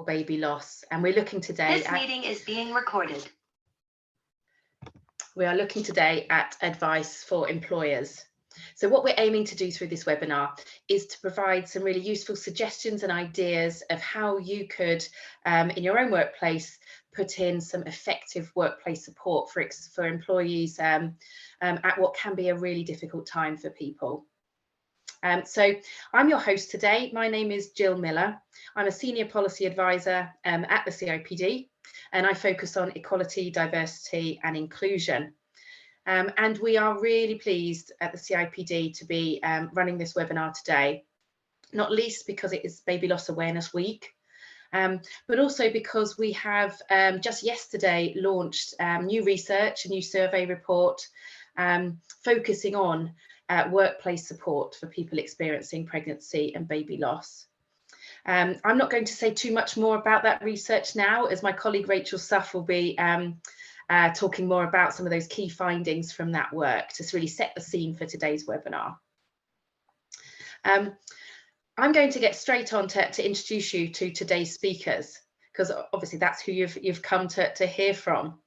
baby loss, and we're looking today This meeting is being recorded. We are looking today at advice for employers. So what we're aiming to do through this webinar is to provide some really useful suggestions and ideas of how you could, in your own workplace, put in some effective workplace support for employees at what can be a really difficult time for people. So I'm your host today. My name is Jill Miller. I'm a senior policy advisor at the CIPD, and I focus on equality, diversity and inclusion. And we are really pleased at the CIPD to be running this webinar today, not least because it is Baby Loss Awareness Week, but also because we have just yesterday launched new research, a new survey report focusing on workplace support for people experiencing pregnancy and baby loss. I'm not going to say too much more about that research now, as my colleague Rachel Suff will be talking more about some of those key findings from that work to really set the scene for today's webinar. I'm going to get straight on to introduce you to today's speakers, because obviously that's who you've come to hear from.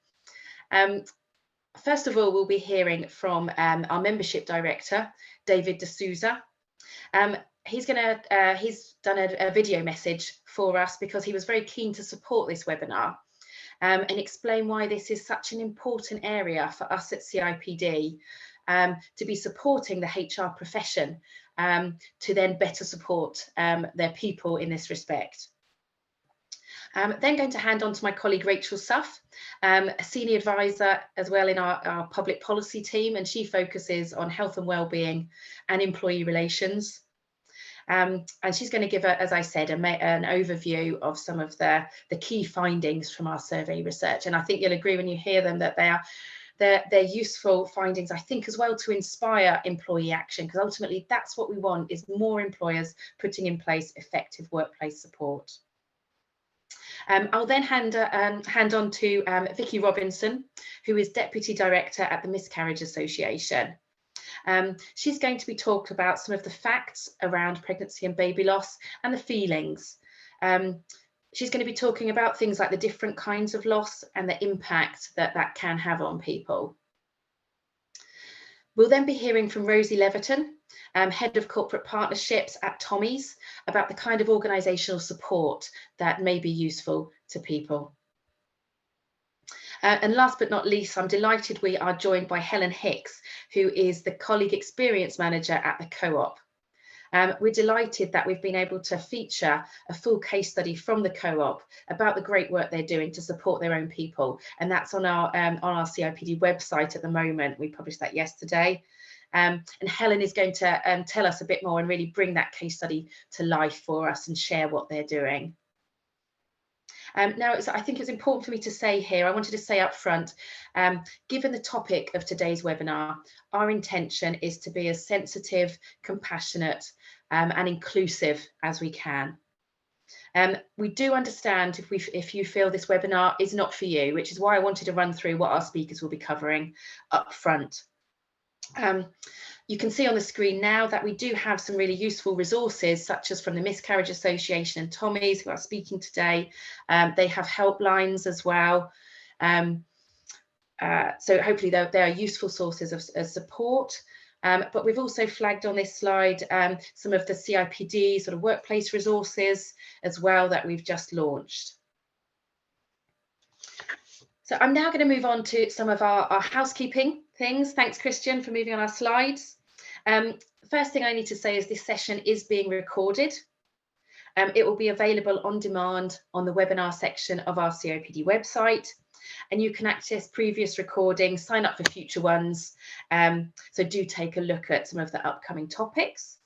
First of all, we'll be hearing from our membership director, David de Souza. He's done a video message for us because he was very keen to support this webinar and explain why this is such an important area for us at CIPD to be supporting the HR profession to then better support their people in this respect. Then going to hand on to my colleague Rachel Suff, a senior advisor as well in our public policy team, and she focuses on health and wellbeing and employee relations. And she's going to give, as I said, an overview of some of the key findings from our survey research. And I think you'll agree when you hear them that they're useful findings, I think, as well, to inspire employee action, because ultimately that's what we want, is more employers putting in place effective workplace support. I'll then hand on to Vicki Robinson, who is Deputy Director at the Miscarriage Association. She's going to be talking about some of the facts around pregnancy and baby loss and the feelings. She's going to be talking about things like the different kinds of loss and the impact that can have on people. We'll then be hearing from Rosie Leverton, Head of Corporate Partnerships at Tommy's, about the kind of organisational support that may be useful to people. And last but not least, I'm delighted we are joined by Helen Hicks, who is the Colleague Experience Manager at the Co-op. We're delighted that we've been able to feature a full case study from the Co-op about the great work they're doing to support their own people, and that's on our CIPD website at the moment. We published that yesterday. And Helen is going to tell us a bit more and really bring that case study to life for us and share what they're doing. Now, I think it's important for me to say here, I wanted to say up front, given the topic of today's webinar, our intention is to be as sensitive, compassionate and inclusive as we can. We do understand if you feel this webinar is not for you, which is why I wanted to run through what our speakers will be covering up front. You can see on the screen now that we do have some really useful resources, such as from the Miscarriage Association and Tommy's, who are speaking today. They have helplines as well. So hopefully they are useful sources of support. But we've also flagged on this slide some of the CIPD sort of workplace resources as well that we've just launched. So I'm now going to move on to some of our housekeeping things. Thanks, Christian, for moving on our slides. First thing I need to say is this session is being recorded. It will be available on demand on the webinar section of our CIPD website, and you can access previous recordings, sign up for future ones. So do take a look at some of the upcoming topics.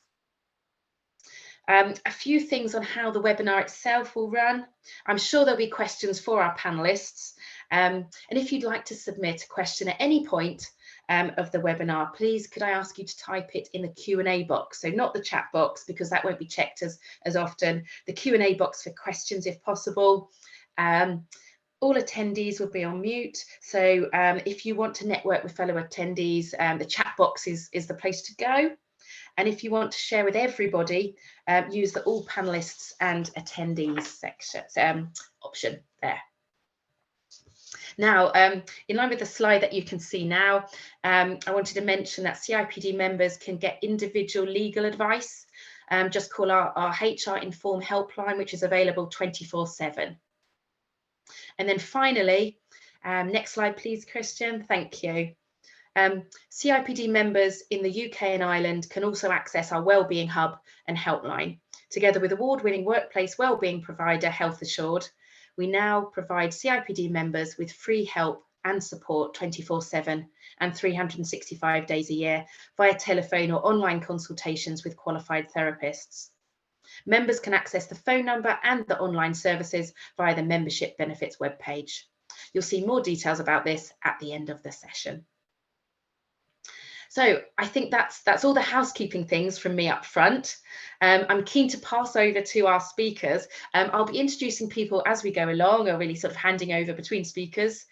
A few things on how the webinar itself will run. I'm sure there'll be questions for our panelists. And if you'd like to submit a question at any point of the webinar, please could I ask you to type it in the Q&A box, so not the chat box, because that won't be checked as often. The Q&A box for questions if possible. All attendees will be on mute, so if you want to network with fellow attendees, the chat box is the place to go. And if you want to share with everybody, use the all panelists and attendees section option there. Now, in line with the slide that you can see now, I wanted to mention that CIPD members can get individual legal advice. Just call our HR Inform helpline, which is available 24/7. And then finally, next slide, please, Christian. Thank you. CIPD members in the UK and Ireland can also access our Wellbeing Hub and helpline. Together with award-winning workplace wellbeing provider Health Assured, we now provide CIPD members with free help and support 24/7 and 365 days a year via telephone or online consultations with qualified therapists. Members can access the phone number and the online services via the membership benefits webpage. You'll see more details about this at the end of the session. So I think that's all the housekeeping things from me up front. I'm keen to pass over to our speakers. I'll be introducing people as we go along, or really sort of handing over between speakers.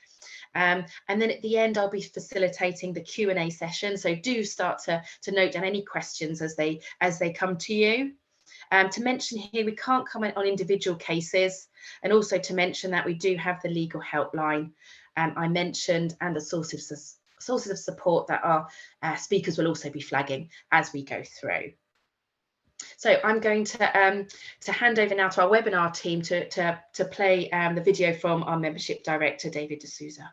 And then at the end, I'll be facilitating the Q&A session. So do start to note down any questions as they come to you. To mention here, we can't comment on individual cases, and also to mention that we do have the legal helpline I mentioned, and the sources of support that our speakers will also be flagging as we go through. So I'm going to hand over now to our webinar team to play the video from our membership director, David D'Souza.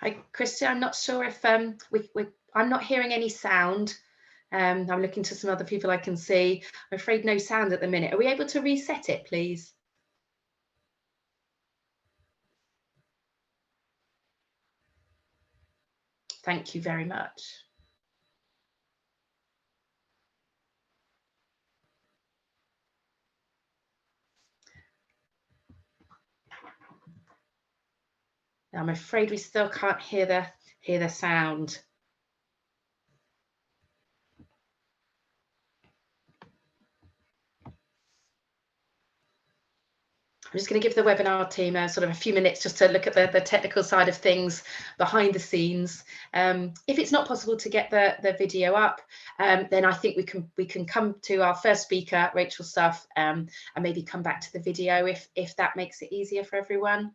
Hi, Christian. I'm not sure if I'm not hearing any sound. I'm looking to some other people I can see. I'm afraid no sound at the minute. Are we able to reset it, please? Thank you very much. Now, I'm afraid we still can't hear the sound. I'm just going to give the webinar team sort of a few minutes just to look at the technical side of things behind the scenes. If it's not possible to get the video up, then I think we can come to our first speaker, Rachel Suff, and maybe come back to the video if that makes it easier for everyone.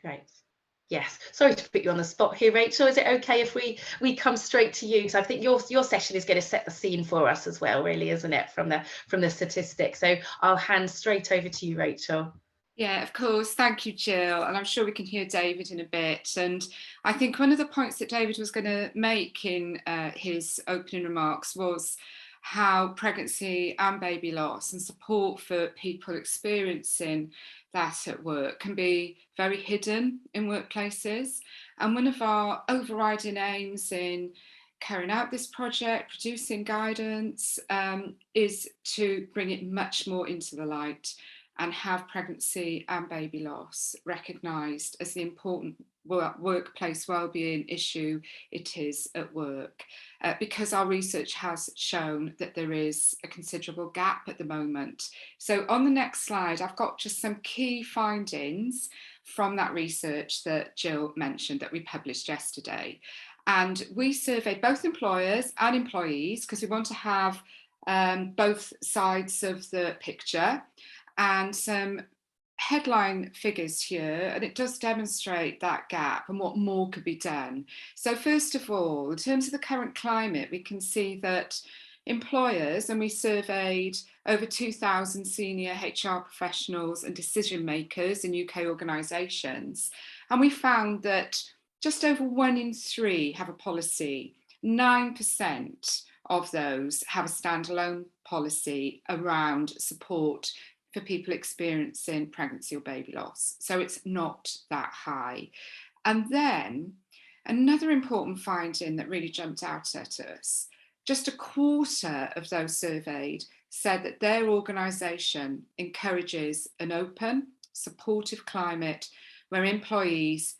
Great. Yes, sorry to put you on the spot here, Rachel. Is it okay if we come straight to you? Because I think your session is going to set the scene for us as well, really, isn't it, from the statistics? So I'll hand straight over to you, Rachel. Yeah, of course. Thank you, Jill. And I'm sure we can hear David in a bit. And I think one of the points that David was going to make in his opening remarks was how pregnancy and baby loss and support for people experiencing that at work can be very hidden in workplaces. And one of our overriding aims in carrying out this project, producing guidance, is to bring it much more into the light and have pregnancy and baby loss recognised as the important workplace wellbeing issue it is at work, because our research has shown that there is a considerable gap at the moment. So on the next slide, I've got just some key findings from that research that Jill mentioned that we published yesterday. And we surveyed both employers and employees because we want to have both sides of the picture, and some headline figures here, and it does demonstrate that gap and what more could be done. So first of all, in terms of the current climate, we can see that employers, and we surveyed over 2,000 senior HR professionals and decision makers in UK organisations, and we found that just over 1 in 3 have a policy. 9% of those have a standalone policy around support for people experiencing pregnancy or baby loss. So it's not that high. And then Another important finding that really jumped out at us, just a quarter of those surveyed said that their organisation encourages an open, supportive climate where employees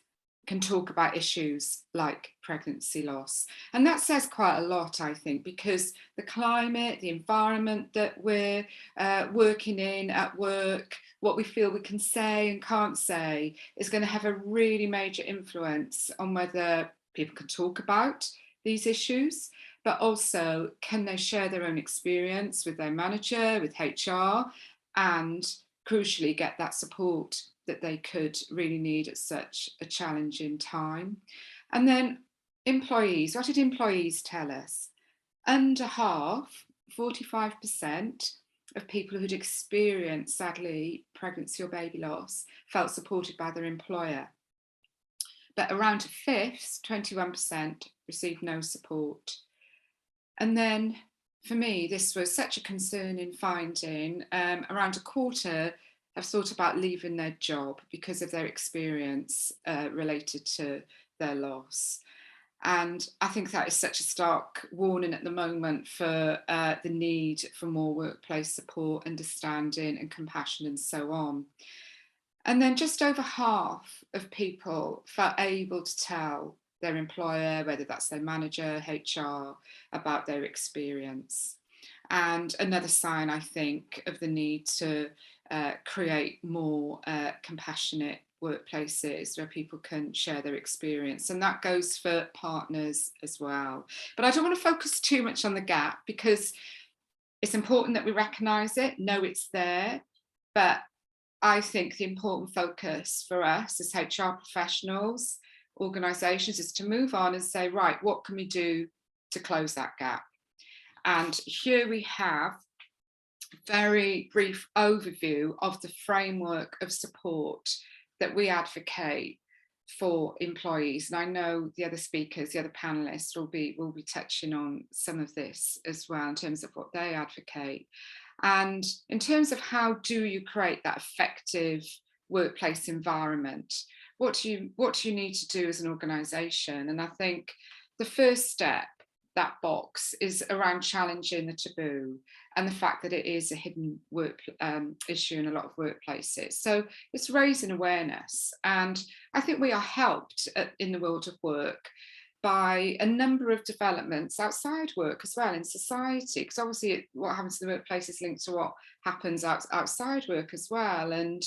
can talk about issues like pregnancy loss. And that says quite a lot, I think, because the climate, the environment that we're working in at work, what we feel we can say and can't say is going to have a really major influence on whether people can talk about these issues, but also can they share their own experience with their manager, with HR, and crucially get that support that they could really need at such a challenging time. And then employees, what did employees tell us? Under half, 45% of people who'd experienced, sadly, pregnancy or baby loss felt supported by their employer. But around a fifth, 21%, received no support. And then for me, this was such a concerning finding. Around a quarter have thought about leaving their job because of their experience related to their loss. And I think that is such a stark warning at the moment for the need for more workplace support, understanding and compassion and so on. And then just over half of people felt able to tell their employer, whether that's their manager, HR, about their experience. And another sign, I think, of the need to create more compassionate workplaces where people can share their experience. And that goes for partners as well. But I don't want to focus too much on the gap because it's important that we recognise it, know it's there. But I think the important focus for us as HR professionals, organisations, is to move on and say, right, what can we do to close that gap? And here we have a very brief overview of the framework of support that we advocate for employees. And I know the other speakers, the other panelists will be touching on some of this as well in terms of what they advocate. And in terms of how do you create that effective workplace environment, what do you need to do as an organisation? And I think the first step, that box, is around challenging the taboo and the fact that it is a hidden work issue in a lot of workplaces. So it's raising awareness. And I think we are helped in the world of work by a number of developments outside work as well in society, because obviously what happens in the workplace is linked to what happens outside work as well. And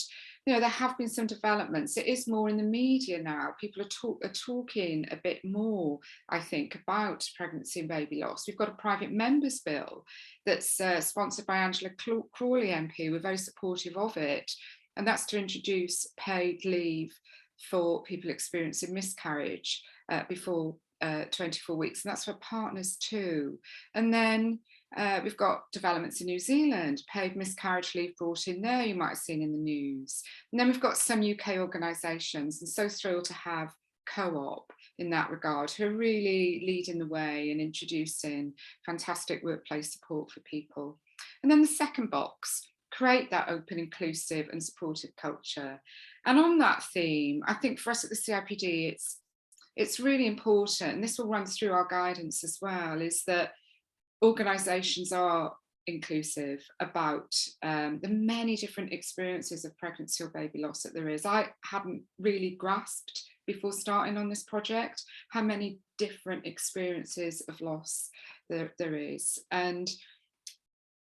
you know, there have been some developments. It is more in the media now. People are talking a bit more, I think, about pregnancy and baby loss. We've got a private members bill that's sponsored by Angela Crawley MP. We're very supportive of it. And that's to introduce paid leave for people experiencing miscarriage before 24 weeks. And that's for partners too. And then we've got developments in New Zealand, paid miscarriage leave brought in there, you might have seen in the news. And then we've got some UK organisations, and so thrilled to have Co-op in that regard, who are really leading the way and introducing fantastic workplace support for people. And then the second box, create that open, inclusive and supportive culture. And on that theme, I think for us at the CIPD, it's really important, and this will run through our guidance as well, is that organisations are inclusive about the many different experiences of pregnancy or baby loss that there is. I hadn't really grasped before starting on this project how many different experiences of loss there is. And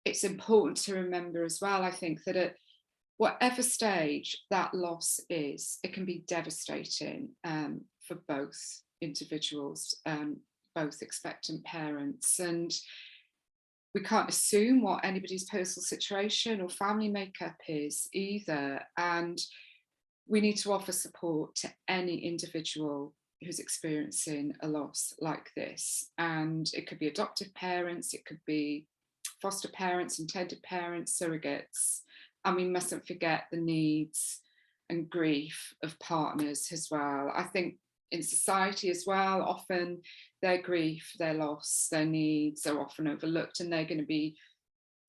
it's important to remember as well, I think, that at whatever stage that loss is, it can be devastating for both individuals, both expectant parents, and we can't assume what anybody's personal situation or family makeup is either. And we need to offer support to any individual who's experiencing a loss like this. And it could be adoptive parents, it could be foster parents, intended parents, surrogates. And we mustn't forget the needs and grief of partners as well. I think in society as well, often their grief, their loss, their needs are often overlooked, and they're going to be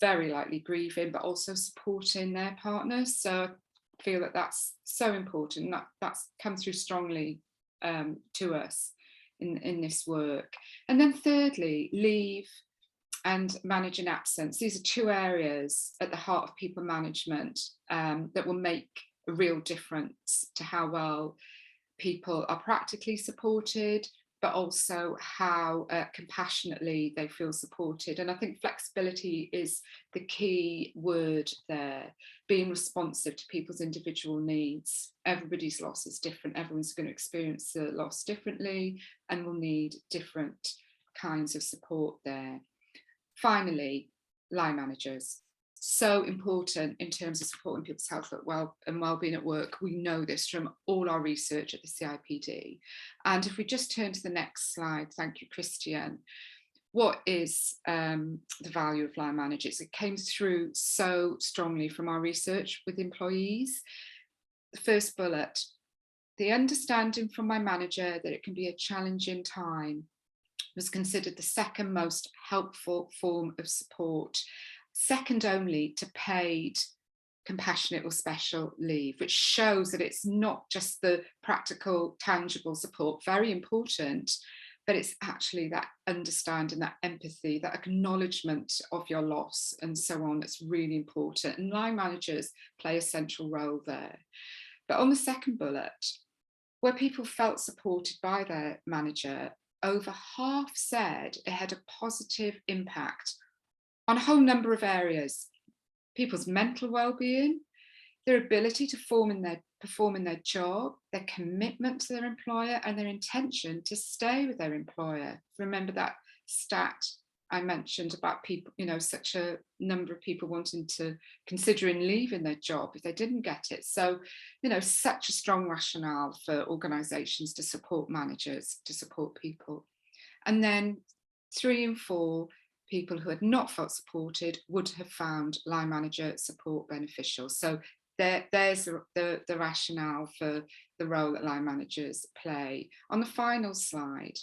very likely grieving, but also supporting their partners. So I feel that that's so important. That's come through strongly to us in this work. And then thirdly, leave and managing absence. These are two areas at the heart of people management that will make a real difference to how well people are practically supported, but also how compassionately they feel supported. And I think flexibility is the key word there, being responsive to people's individual needs. Everybody's loss is different. Everyone's going to experience the loss differently and will need different kinds of support there. Finally, line managers. So important in terms of supporting people's health and well-being at work. We know this from all our research at the CIPD. And if we just turn to the next slide, thank you, Christian. What is the value of line managers? It came through so strongly from our research with employees. The first bullet, the understanding from my manager that it can be a challenging time was considered the second most helpful form of support, second only to paid compassionate or special leave, which shows that it's not just the practical, tangible support, very important, but it's actually that understanding, that empathy, that acknowledgement of your loss and so on that's really important. And line managers play a central role there. But on the second bullet, where people felt supported by their manager, over half said it had a positive impact on a whole number of areas: people's mental well-being, their ability to perform in their job, their commitment to their employer, and their intention to stay with their employer. Remember that stat I mentioned about people, such a number of people wanting to considering leaving their job if they didn't get it. So, such a strong rationale for organisations to support managers, to support people. And then 3 and 4, people who had not felt supported would have found line manager support beneficial. So there's the rationale for the role that line managers play. On the final slide,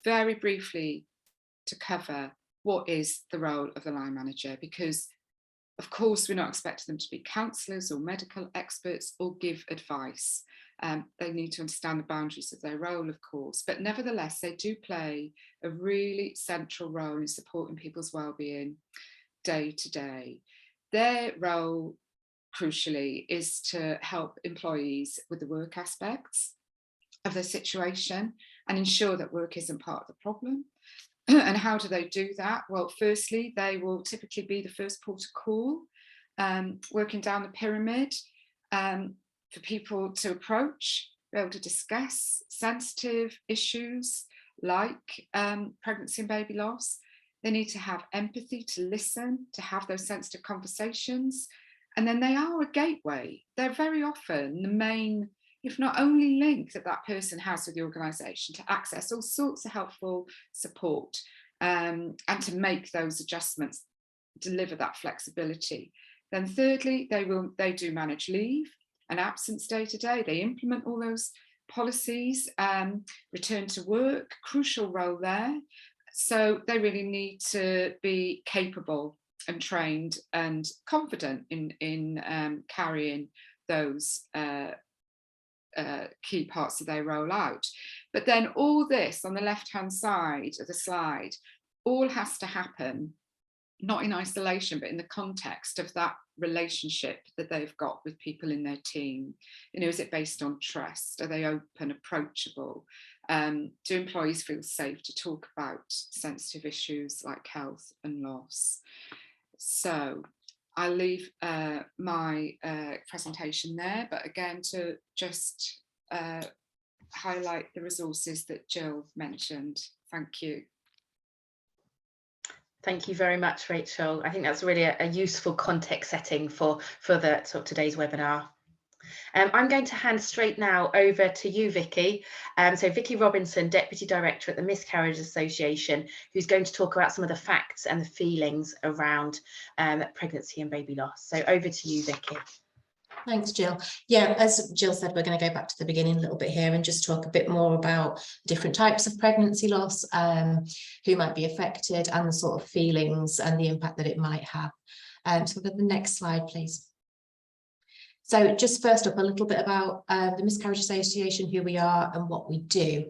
very briefly to cover what is the role of the line manager, because of course we're not expecting them to be counsellors or medical experts or give advice. They need to understand the boundaries of their role, of course, but nevertheless they do play a really central role in supporting people's well-being day to day. Their role, crucially, is to help employees with the work aspects of their situation and ensure that work isn't part of the problem. And how do they do that? Well, firstly, they will typically be the first port of call, working down the pyramid, for people to approach, be able to discuss sensitive issues like pregnancy and baby loss. They need to have empathy, to listen, to have those sensitive conversations. And then they are a gateway. They're very often the main, if not only, link that that person has with the organisation to access all sorts of helpful support and to make those adjustments, deliver that flexibility. Then thirdly, they do manage leave and absence day to day. They implement all those policies, return to work, crucial role there. So they really need to be capable and trained and confident in carrying those key parts of their role out. But then all this on the left-hand side of the slide, all has to happen not in isolation, but in the context of that relationship that they've got with people in their team. Is it based on trust? Are they open, approachable? Do employees feel safe to talk about sensitive issues like health and loss? So I'll leave my presentation there, but again, to just highlight the resources that Jill mentioned. Thank you. Thank you very much, Rachel. I think that's really a useful context setting for today's webinar. I'm going to hand straight now over to you, Vicki. So Vicki Robinson, Deputy Director at the Miscarriage Association, who's going to talk about some of the facts and the feelings around pregnancy and baby loss. So over to you, Vicki. Thanks, Jill. Yeah, as Jill said, we're going to go back to the beginning a little bit here and just talk a bit more about different types of pregnancy loss, who might be affected, and the sort of feelings and the impact that it might have. So the next slide, please. So just first up, a little bit about the Miscarriage Association, who we are and what we do.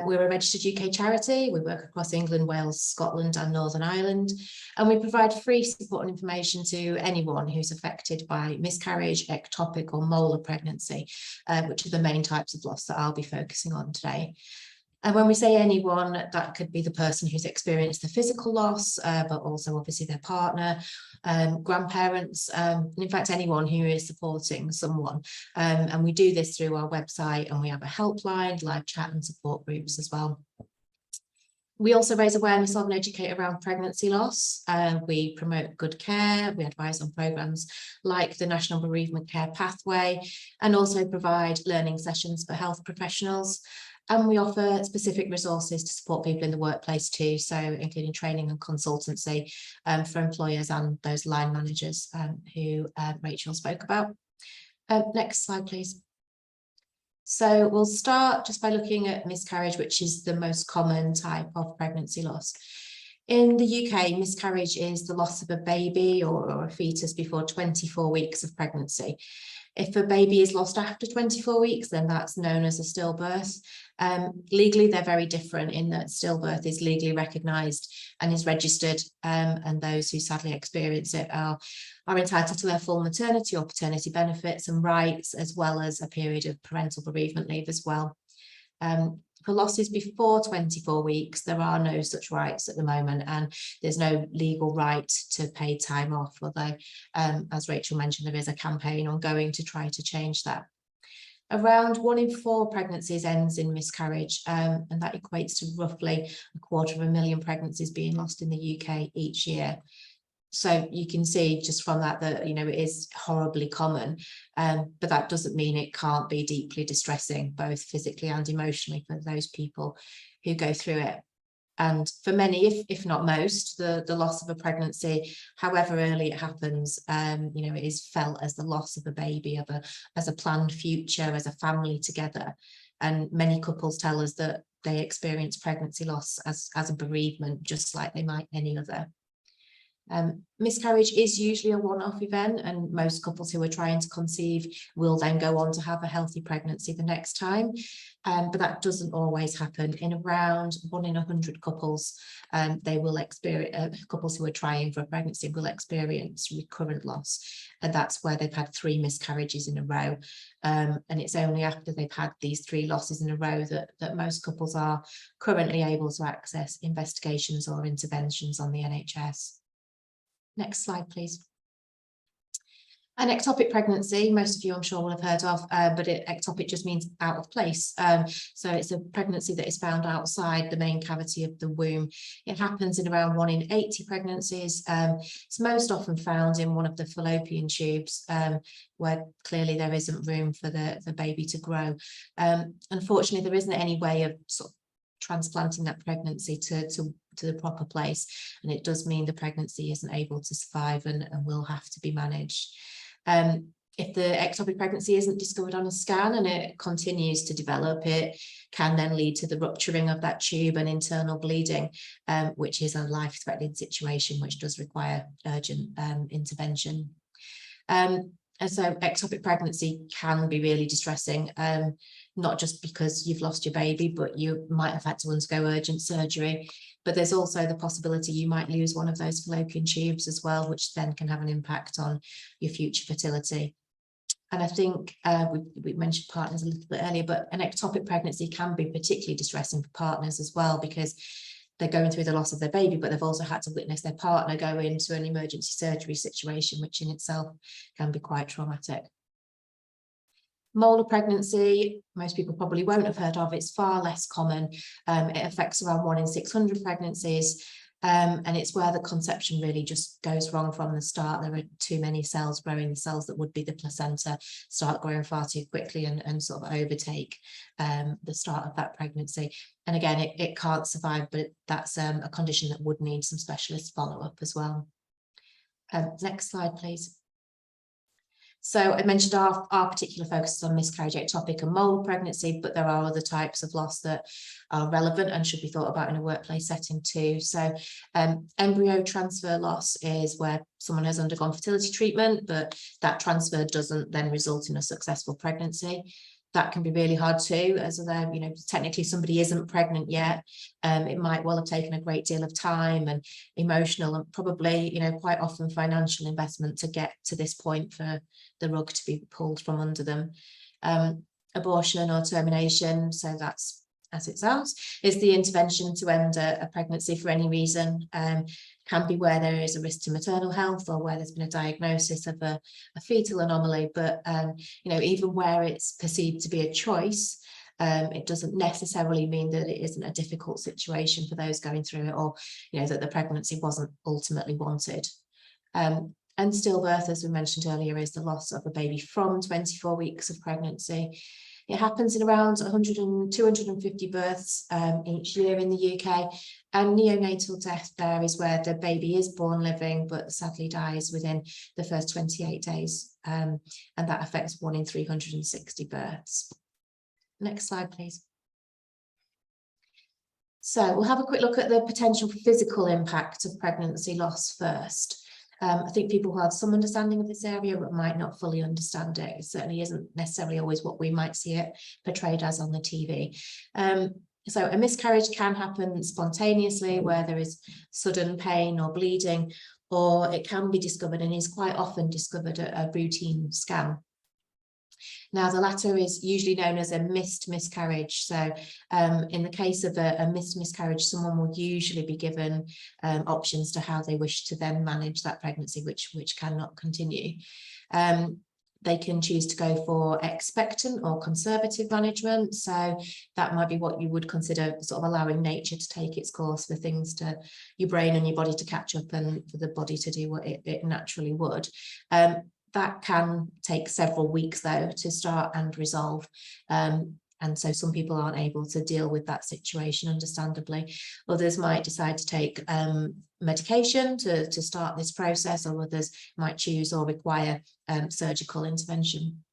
We're a registered UK charity. We work across England, Wales, Scotland and Northern Ireland, and we provide free support and information to anyone who's affected by miscarriage, ectopic or molar pregnancy, which are the main types of loss that I'll be focusing on today. And when we say anyone, that could be the person who's experienced the physical loss, but also obviously their partner, grandparents, and in fact, anyone who is supporting someone. And we do this through our website, and we have a helpline, live chat and support groups as well. We also raise awareness of and educate around pregnancy loss. We promote good care. We advise on programmes like the National Bereavement Care Pathway, and also provide learning sessions for health professionals. And we offer specific resources to support people in the workplace too, so including training and consultancy for employers and those line managers who Rachel spoke about. Next slide, please. So we'll start just by looking at miscarriage, which is the most common type of pregnancy loss. In the UK, miscarriage is the loss of a baby or a fetus before 24 weeks of pregnancy. If a baby is lost after 24 weeks, then that's known as a stillbirth. Legally, they're very different in that stillbirth is legally recognised and is registered, and those who sadly experience it are entitled to their full maternity or paternity benefits and rights, as well as a period of parental bereavement leave as well. For losses before 24 weeks, there are no such rights at the moment, and there's no legal right to paid time off, although, as Rachel mentioned, there is a campaign ongoing to try to change that. Around 1 in 4 pregnancies ends in miscarriage, and that equates to roughly 250,000 pregnancies being lost in the UK each year. So you can see just from that, you know, it is horribly common, but that doesn't mean it can't be deeply distressing, both physically and emotionally, for those people who go through it. And for many, if not most, the loss of a pregnancy, however early it happens, you know, it is felt as the loss of a baby, as a planned future, as a family together. And many couples tell us that they experience pregnancy loss as a bereavement, just like they might any other. Miscarriage is usually a one-off event, and most couples who are trying to conceive will then go on to have a healthy pregnancy the next time, but that doesn't always happen. In around 1 in 100 couples, they will experience, couples who are trying for a pregnancy will experience recurrent loss, and that's where they've had 3 miscarriages in a row, and it's only after they've had these 3 losses in a row that most couples are currently able to access investigations or interventions on the NHS. Next slide, please. An ectopic pregnancy, most of you I'm sure will have heard of, but ectopic just means out of place. So it's a pregnancy that is found outside the main cavity of the womb. It happens in around 1 in 80 pregnancies. It's most often found in one of the fallopian tubes, where clearly there isn't room for the baby to grow. Unfortunately, there isn't any way of sort of transplanting that pregnancy to the proper place, and it does mean the pregnancy isn't able to survive and will have to be managed. If the ectopic pregnancy isn't discovered on a scan and it continues to develop, it can then lead to the rupturing of that tube and internal bleeding, which is a life-threatening situation which does require urgent intervention. And so ectopic pregnancy can be really distressing, not just because you've lost your baby, but you might have had to undergo urgent surgery. But there's also the possibility you might lose one of those fallopian tubes as well, which then can have an impact on your future fertility. And I think we mentioned partners a little bit earlier, but an ectopic pregnancy can be particularly distressing for partners as well, because they're going through the loss of their baby, but they've also had to witness their partner go into an emergency surgery situation, which in itself can be quite traumatic. Molar pregnancy, most people probably won't have heard of. It's far less common. It affects around 1 in 600 pregnancies, and it's where the conception really just goes wrong from the start. There are too many cells growing. The cells that would be the placenta start growing far too quickly and sort of overtake the start of that pregnancy. And again, it can't survive, but that's a condition that would need some specialist follow-up as well. Next slide, please. So I mentioned our particular focus is on miscarriage, ectopic and mold pregnancy, but there are other types of loss that are relevant and should be thought about in a workplace setting too. So embryo transfer loss is where someone has undergone fertility treatment, but that transfer doesn't then result in a successful pregnancy. That can be really hard too, as though, you know, technically somebody isn't pregnant yet. It might well have taken a great deal of time and emotional and probably, you know, quite often financial investment to get to this point for the rug to be pulled from under them. Abortion or termination, so that's, as it sounds, is the intervention to end a pregnancy for any reason. Can be where there is a risk to maternal health or where there's been a diagnosis of a fetal anomaly, but you know, even where it's perceived to be a choice, it doesn't necessarily mean that it isn't a difficult situation for those going through it, or you know, that the pregnancy wasn't ultimately wanted. And stillbirth, as we mentioned earlier, is the loss of a baby from 24 weeks of pregnancy. It happens in around 100 and 250 births each year in the UK, and neonatal death there is where the baby is born living but sadly dies within the first 28 days, and that affects 1 in 360 births. Next slide, please. So we'll have a quick look at the potential physical impact of pregnancy loss first. I think people who have some understanding of this area but might not fully understand it. It certainly isn't necessarily always what we might see it portrayed as on the TV. So a miscarriage can happen spontaneously where there is sudden pain or bleeding, or it can be discovered and is quite often discovered at a routine scan. Now, the latter is usually known as a missed miscarriage. So in the case of a missed miscarriage, someone will usually be given options to how they wish to then manage that pregnancy, which cannot continue. They can choose to go for expectant or conservative management. So that might be what you would consider sort of allowing nature to take its course, for things to, your brain and your body to catch up and for the body to do what it naturally would. That can take several weeks, though, to start and resolve. And so some people aren't able to deal with that situation, understandably. Others might decide to take medication to start this process, or others might choose or require surgical intervention.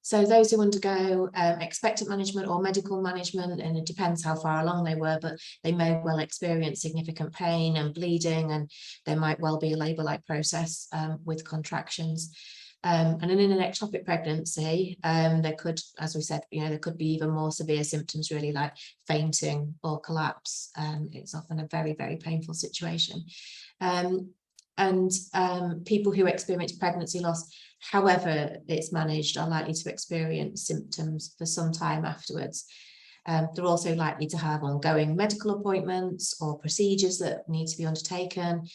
So those who undergo expectant management or medical management, and it depends how far along they were, but they may well experience significant pain and bleeding, and there might well be a labour-like process with contractions. And in an ectopic pregnancy, there could, as we said, there could be even more severe symptoms, really, like fainting or collapse. It's often a very, very painful situation. People who experience pregnancy loss, however it's managed, are likely to experience symptoms for some time afterwards. They're also likely to have ongoing medical appointments or procedures that need to be undertaken.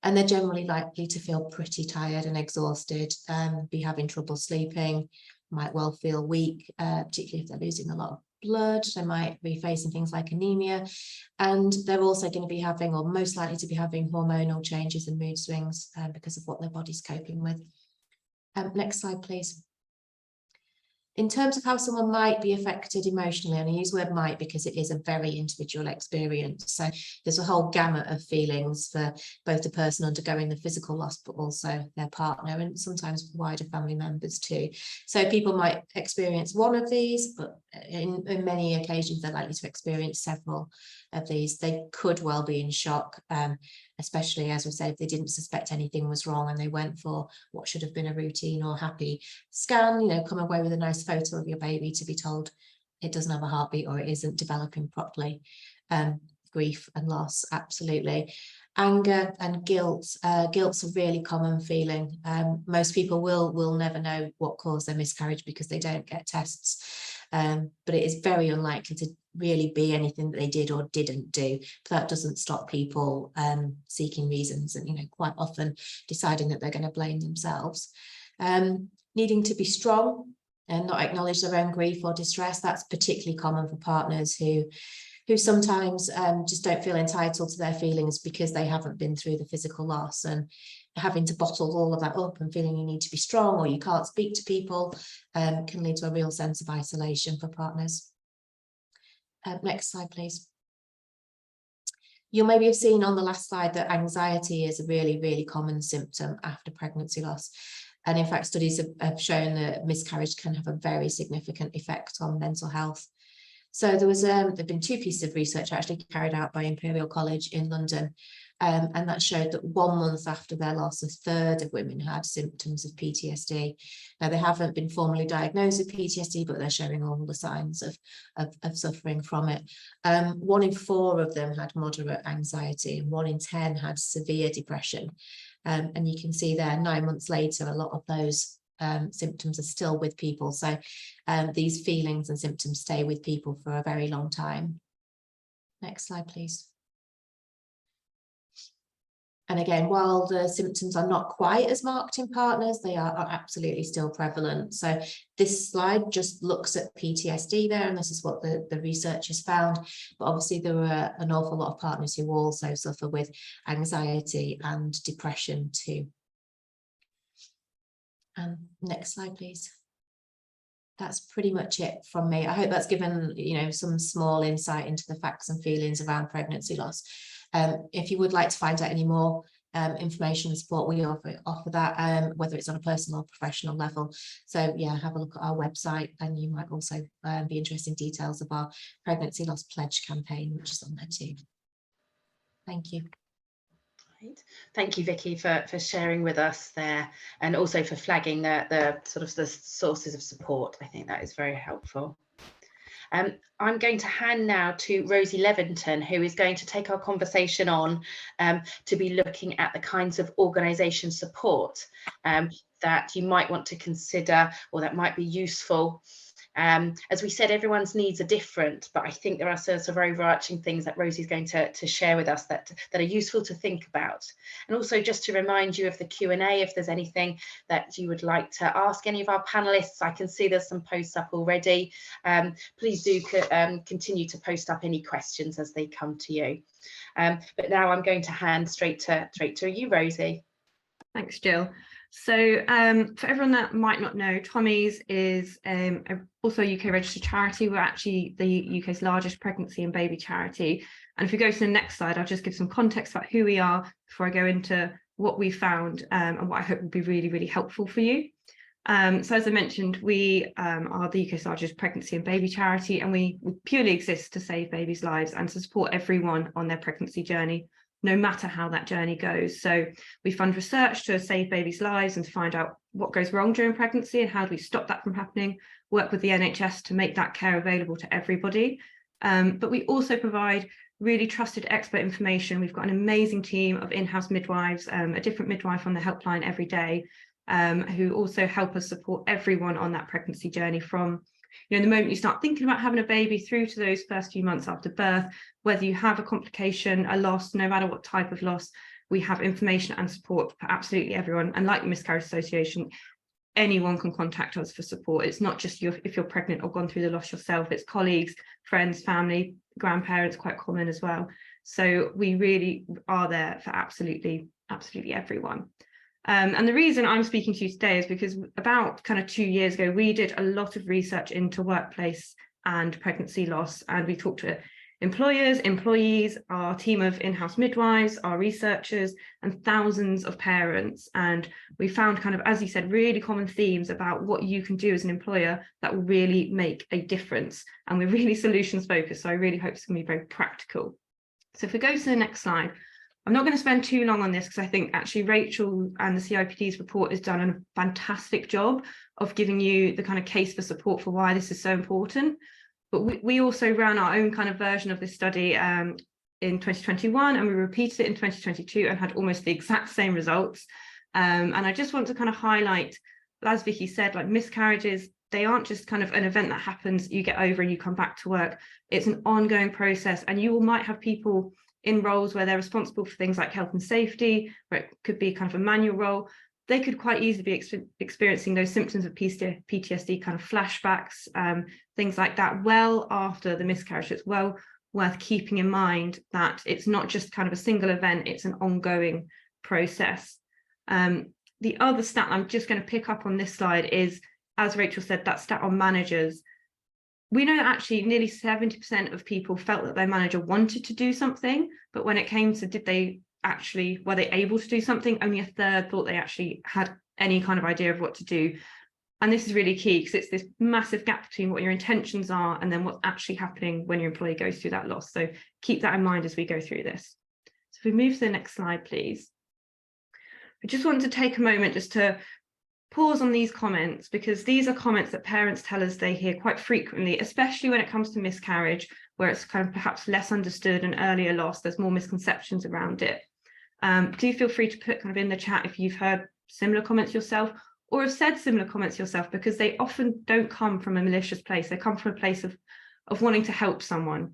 And they're generally likely to feel pretty tired and exhausted, be having trouble sleeping, might well feel weak, particularly if they're losing a lot of blood. They might be facing things like anemia, and they're also going to be having, or most likely to be having, hormonal changes and mood swings because of what their body's coping with. Next slide, please. In terms of how someone might be affected emotionally, and I use the word might because it is a very individual experience. So there's a whole gamut of feelings for both the person undergoing the physical loss, but also their partner, and sometimes wider family members too. So people might experience one of these, but in many occasions they're likely to experience several of these. They could well be in shock, especially, as we said, if they didn't suspect anything was wrong and they went for what should have been a routine or happy scan, come away with a nice photo of your baby to be told it doesn't have a heartbeat or it isn't developing properly. Grief and loss, absolutely. Anger and guilt. Guilt's a really common feeling. Most people will never know what caused their miscarriage because they don't get tests. But it is very unlikely to really be anything that they did or didn't do. But that doesn't stop people seeking reasons and, quite often deciding that they're going to blame themselves. Needing to be strong and not acknowledge their own grief or distress. That's particularly common for partners who sometimes just don't feel entitled to their feelings because they haven't been through the physical loss, and having to bottle all of that up and feeling you need to be strong or you can't speak to people can lead to a real sense of isolation for partners. Next slide, please. You'll maybe have seen on the last slide that anxiety is a really, really common symptom after pregnancy loss. And in fact, studies have shown that miscarriage can have a very significant effect on mental health. So there've been 2 pieces of research actually carried out by Imperial College in London, and that showed that 1 month after their loss, 1/3 of women had symptoms of PTSD. Now, they haven't been formally diagnosed with PTSD, but they're showing all the signs of suffering from it. 1 in 4 of them had moderate anxiety, and 1 in 10 had severe depression. And you can see there, 9 months later, a lot of those symptoms are still with people. So these feelings and symptoms stay with people for a very long time. Next slide, please. And again, while the symptoms are not quite as marked in partners, they are absolutely still prevalent. So this slide just looks at PTSD there, and this is what the research has found. But obviously there are an awful lot of partners who also suffer with anxiety and depression too. And next slide, please. That's pretty much it from me. I hope that's given, you know, some small insight into the facts and feelings around pregnancy loss. If you would like to find out any more information and support, we offer that, whether it's on a personal or professional level. So yeah, have a look at our website, and you might also be interested in details of our pregnancy loss pledge campaign, which is on there too. Thank you. Right. Thank you, Vicki, for sharing with us there, and also for flagging the sort of the sources of support. I think that is very helpful. I'm going to hand now to Rosie Levington, who is going to take our conversation on to be looking at the kinds of organisation support that you might want to consider, or that might be useful. As we said, everyone's needs are different, but I think there are some overarching things that Rosie's going to share with us that are useful to think about. And also just to remind you of the Q&A, if there's anything that you would like to ask any of our panelists. I can see there's some posts up already. Please do continue to post up any questions as they come to you. But now I'm going to hand straight to you, Rosie. Thanks, Jill. So for everyone that might not know, Tommy's is also a UK registered charity. We're actually the UK's largest pregnancy and baby charity. And if we go to the next slide, I'll just give some context about who we are before I go into what we found and what I hope will be really, really helpful for you. So as I mentioned, we are the UK's largest pregnancy and baby charity, and we purely exist to save babies' lives and to support everyone on their pregnancy journey, no matter how that journey goes. So we fund research to save babies' lives and to find out what goes wrong during pregnancy and how do we stop that from happening, work with the NHS to make that care available to everybody. But we also provide really trusted expert information. We've got an amazing team of in-house midwives, a different midwife on the helpline every day, who also help us support everyone on that pregnancy journey from, you know, the moment you start thinking about having a baby through to those first few months after birth, whether you have a complication, a loss, no matter what type of loss, we have information and support for absolutely everyone. And like the Miscarriage Association, anyone can contact us for support. It's not just if you're pregnant or gone through the loss yourself, it's colleagues, friends, family, grandparents, quite common as well. So we really are there for absolutely everyone. And the reason I'm speaking to you today is because about kind of 2 years ago, we did a lot of research into workplace and pregnancy loss, and we talked to employers, employees, our team of in-house midwives, our researchers, and thousands of parents. And we found kind of, as you said, really common themes about what you can do as an employer that will really make a difference. And we're really solutions focused, so I really hope it's going to be very practical. So if we go to the next slide, I'm not going to spend too long on this because I think actually Rachel and the CIPD's report has done a fantastic job of giving you the kind of case for support for why this is so important. But we also ran our own kind of version of this study in 2021, and we repeated it in 2022 and had almost the exact same results. And I just want to kind of highlight, as Vicki said, like miscarriages, they aren't just kind of an event that happens, you get over and you come back to work. It's an ongoing process, and you might have people in roles where they're responsible for things like health and safety, where it could be kind of a manual role. They could quite easily be experiencing those symptoms of PTSD, kind of flashbacks, things like that, well after the miscarriage. It's well worth keeping in mind that it's not just kind of a single event, it's an ongoing process. The other stat I'm just going to pick up on this slide is, as Rachel said, that stat on managers. We know that actually nearly 70% of people felt that their manager wanted to do something, but when it came to were they able to do something, only 1/3 thought they actually had any kind of idea of what to do. And this is really key because it's this massive gap between what your intentions are and then what's actually happening when your employee goes through that loss. So keep that in mind as we go through this. So if we move to the next slide, please. I just want to take a moment just to pause on these comments, because these are comments that parents tell us they hear quite frequently, especially when it comes to miscarriage, where it's kind of perhaps less understood and earlier loss. There's more misconceptions around it. Do feel free to put kind of in the chat if you've heard similar comments yourself or have said similar comments yourself, because they often don't come from a malicious place. They come from a place of wanting to help someone.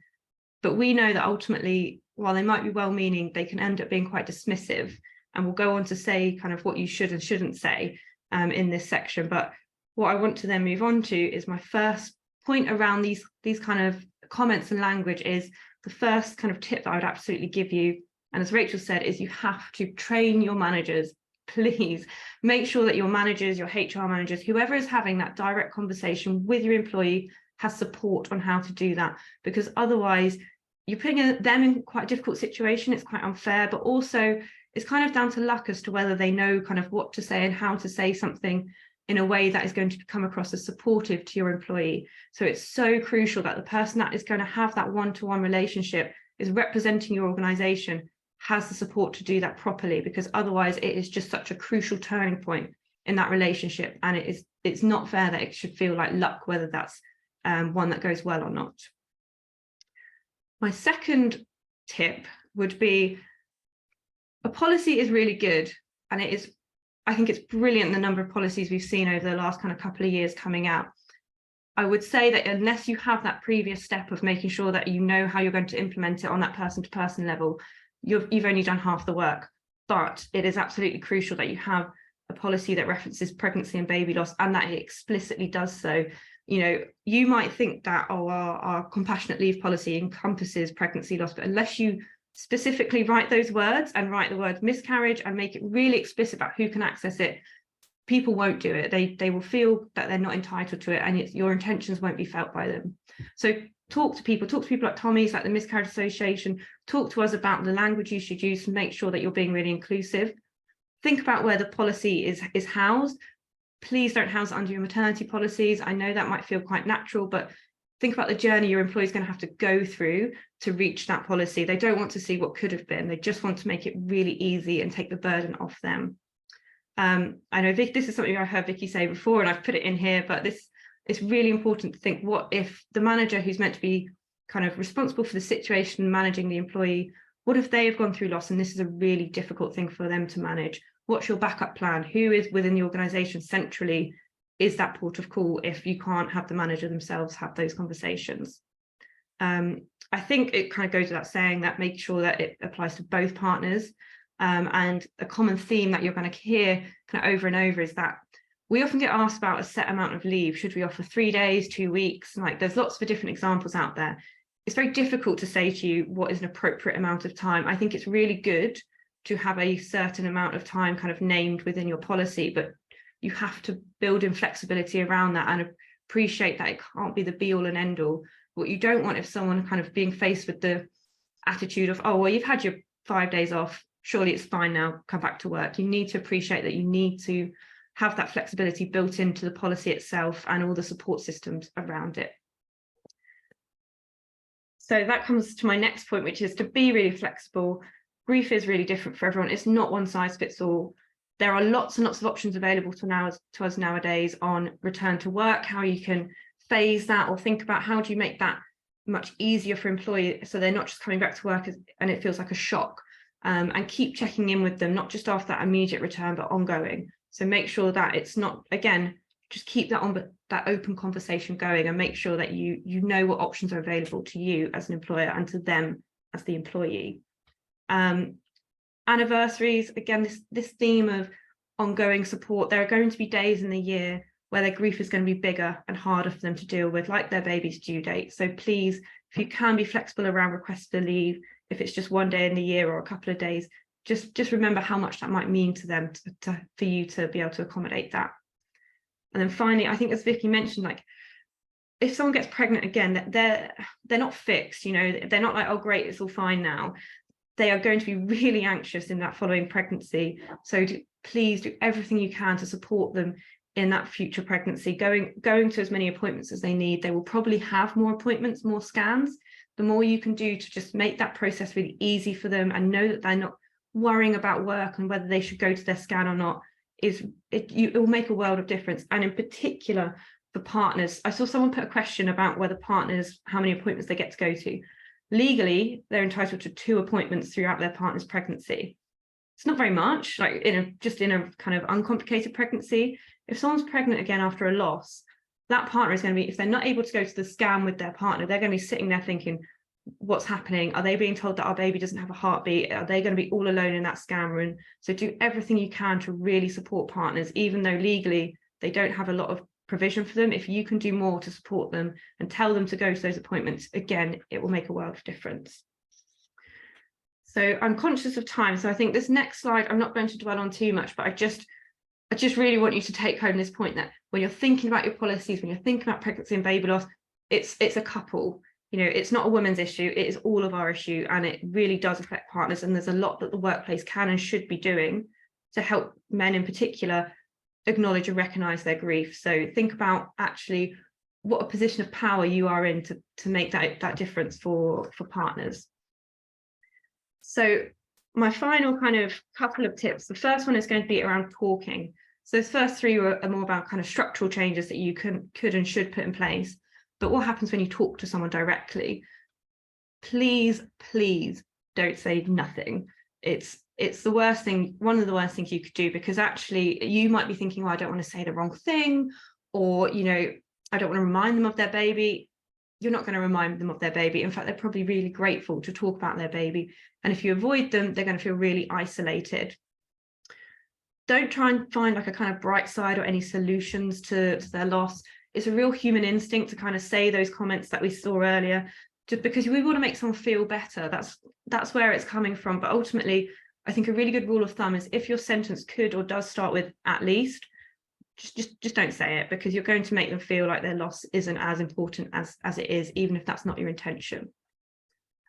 But we know that ultimately, while they might be well-meaning, they can end up being quite dismissive. And we'll go on to say kind of what you should and shouldn't say in this section. But what I want to then move on to is my first point around these kind of comments and language is the first kind of tip that I would absolutely give you. And as Rachel said, is you have to train your managers. Please make sure that your managers, your HR managers, whoever is having that direct conversation with your employee has support on how to do that, because otherwise you're putting them in quite a difficult situation. It's quite unfair, but also it's kind of down to luck as to whether they know kind of what to say and how to say something in a way that is going to come across as supportive to your employee. So it's so crucial that the person that is going to have that one-to-one relationship is representing your organization, has the support to do that properly, because otherwise it is just such a crucial turning point in that relationship, and it's not fair that it should feel like luck whether that's one that goes well or not. My second tip would be, a policy is really good, and I think it's brilliant the number of policies we've seen over the last kind of couple of years coming out. I would say that unless you have that previous step of making sure that you know how you're going to implement it on that person-to-person level, you've only done half the work. But it is absolutely crucial that you have a policy that references pregnancy and baby loss, and that it explicitly does so. You know, you might think that, oh, our compassionate leave policy encompasses pregnancy loss, but unless you specifically write those words and write the word miscarriage and make it really explicit about who can access it, people won't do it. They will feel that they're not entitled to it, and your intentions won't be felt by them. So talk to people like Tommy's, like the Miscarriage Association. Talk to us about the language you should use to make sure that you're being really inclusive. Think about where the policy is housed. Please don't house it under your maternity policies. I know that might feel quite natural, but think about the journey your employee is going to have to go through to reach that policy. They don't want to see what could have been. They just want to make it really easy and take the burden off them. I know this is something I heard Vicki say before, and I've put it in here, but it's really important to think, what if the manager who's meant to be kind of responsible for the situation, managing the employee, what if they have gone through loss and this is a really difficult thing for them to manage? What's your backup plan? Who is within the organisation centrally is that port of call if you can't have the manager themselves have those conversations? I think it kind of goes without saying that make sure that it applies to both partners. And a common theme that you're going to hear kind of over and over is that we often get asked about a set amount of leave. Should we offer 3 days, 2 weeks? Like, there's lots of different examples out there. It's very difficult to say to you what is an appropriate amount of time. I think it's really good to have a certain amount of time kind of named within your policy, but you have to build in flexibility around that and appreciate that it can't be the be all and end all. What you don't want is someone kind of being faced with the attitude of, oh, well, you've had your 5 days off, surely it's fine now, come back to work. You need to appreciate that you need to have that flexibility built into the policy itself and all the support systems around it. So that comes to my next point, which is to be really flexible. Grief is really different for everyone. It's not one size fits all. There are lots and lots of options available to us nowadays on return to work, how you can phase that, or think about how do you make that much easier for employees so they're not just coming back to work and it feels like a shock. And keep checking in with them, not just after that immediate return, but ongoing. So make sure that it's not, again, just keep that open conversation going and make sure that you know what options are available to you as an employer and to them as the employee. Anniversaries, again, this theme of ongoing support. There are going to be days in the year where their grief is going to be bigger and harder for them to deal with, like their baby's due date. So please, if you can be flexible around requests for leave, if it's just 1 day in the year or a couple of days, just remember how much that might mean to them for you to be able to accommodate that. And then finally, I think as Vicki mentioned, like if someone gets pregnant again, they're not fixed, you know, they're not like, oh great, it's all fine now. They are going to be really anxious in that following pregnancy. So please do everything you can to support them in that future pregnancy, going to as many appointments as they need. They will probably have more appointments, more scans. The more you can do to just make that process really easy for them and know that they're not worrying about work and whether they should go to their scan or not, it will make a world of difference. And in particular for partners, I saw someone put a question about whether partners, how many appointments they get to go to. Legally, they're entitled to 2 appointments throughout their partner's pregnancy. It's not very much, like just in a kind of uncomplicated pregnancy. If someone's pregnant again after a loss, that partner is going to be, if they're not able to go to the scan with their partner, they're going to be sitting there thinking, what's happening? Are they being told that our baby doesn't have a heartbeat? Are they going to be all alone in that scan room? So do everything you can to really support partners, even though legally they don't have a lot of provision for them. If you can do more to support them and tell them to go to those appointments, again, it will make a world of difference. So I'm conscious of time, so I think this next slide I'm not going to dwell on too much, but I just really want you to take home this point that when you're thinking about your policies, when you're thinking about pregnancy and baby loss, it's a couple. You know, it's not a woman's issue, it is all of our issue, and it really does affect partners. And there's a lot that the workplace can and should be doing to help men in particular acknowledge and recognise their grief. So think about actually what a position of power you are in to make that difference for partners. So my final kind of couple of tips, the first one is going to be around talking. So those first 3 are more about kind of structural changes that you could and should put in place. But what happens when you talk to someone directly? Please don't say nothing. It's the worst thing, one of the worst things you could do, because actually you might be thinking, well, I don't want to say the wrong thing, or, you know, I don't want to remind them of their baby. You're not going to remind them of their baby. In fact, they're probably really grateful to talk about their baby. And if you avoid them, they're going to feel really isolated. Don't try and find like a kind of bright side or any solutions to their loss. It's a real human instinct to kind of say those comments that we saw earlier, just because we want to make someone feel better. That's where it's coming from. But ultimately, I think a really good rule of thumb is if your sentence could or does start with at least, just don't say it, because you're going to make them feel like their loss isn't as important as it is, even if that's not your intention.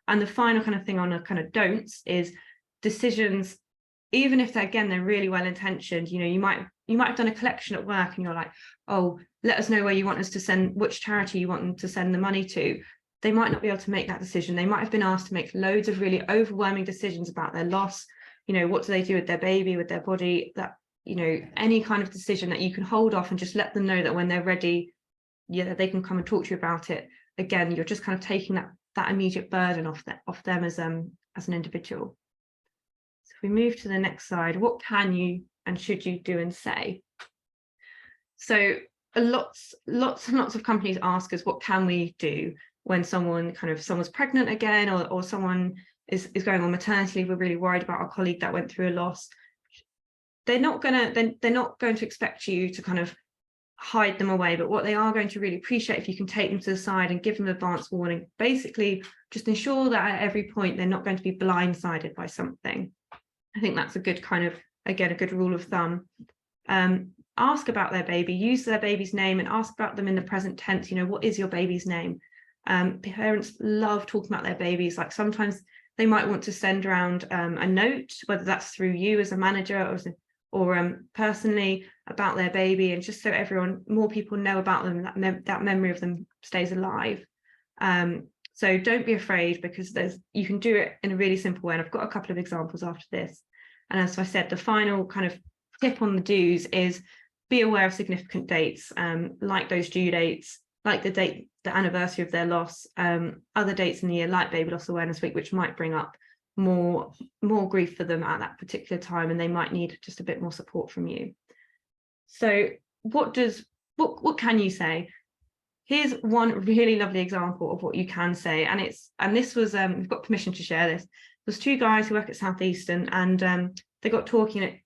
And the final kind of thing on a kind of don'ts is decisions, even if they're really well intentioned. You know, you might have done a collection at work and you're like, oh, let us know where you want us to send, which charity you want them to send the money to. They might not be able to make that decision. They might have been asked to make loads of really overwhelming decisions about their loss. You know, what do they do with their baby, with their body? That, you know, any kind of decision that you can hold off and just let them know that when they're ready, yeah, they can come and talk to you about it. Again, you're just kind of taking that immediate burden off them as an individual. So if we move to the next slide, what can you and should you do and say? So lots of companies ask us, what can we do when someone's pregnant again, or someone is going on maternity leave? We're really worried about our colleague that went through a loss. They're not going to expect you to kind of hide them away, but what they are going to really appreciate if you can take them to the side and give them advance warning. Basically, just ensure that at every point they're not going to be blindsided by something. I think that's a good kind of, again, a good rule of thumb. Ask about their baby, use their baby's name, and ask about them in the present tense. You know, what is your baby's name? Parents love talking about their babies. Like sometimes they might want to send around a note, whether that's through you as a manager or personally, about their baby, and just so more people know about them, that memory of them stays alive. So don't be afraid, because you can do it in a really simple way. And I've got a couple of examples after this. And as I said, the final kind of tip on the do's is be aware of significant dates, like those due dates, like the anniversary of their loss, other dates in the year, like Baby Loss Awareness Week, which might bring up more grief for them at that particular time, and they might need just a bit more support from you. So what can you say? Here's one really lovely example of what you can say, and this was we've got permission to share this. There's 2 guys who work at Southeastern, and they got talking.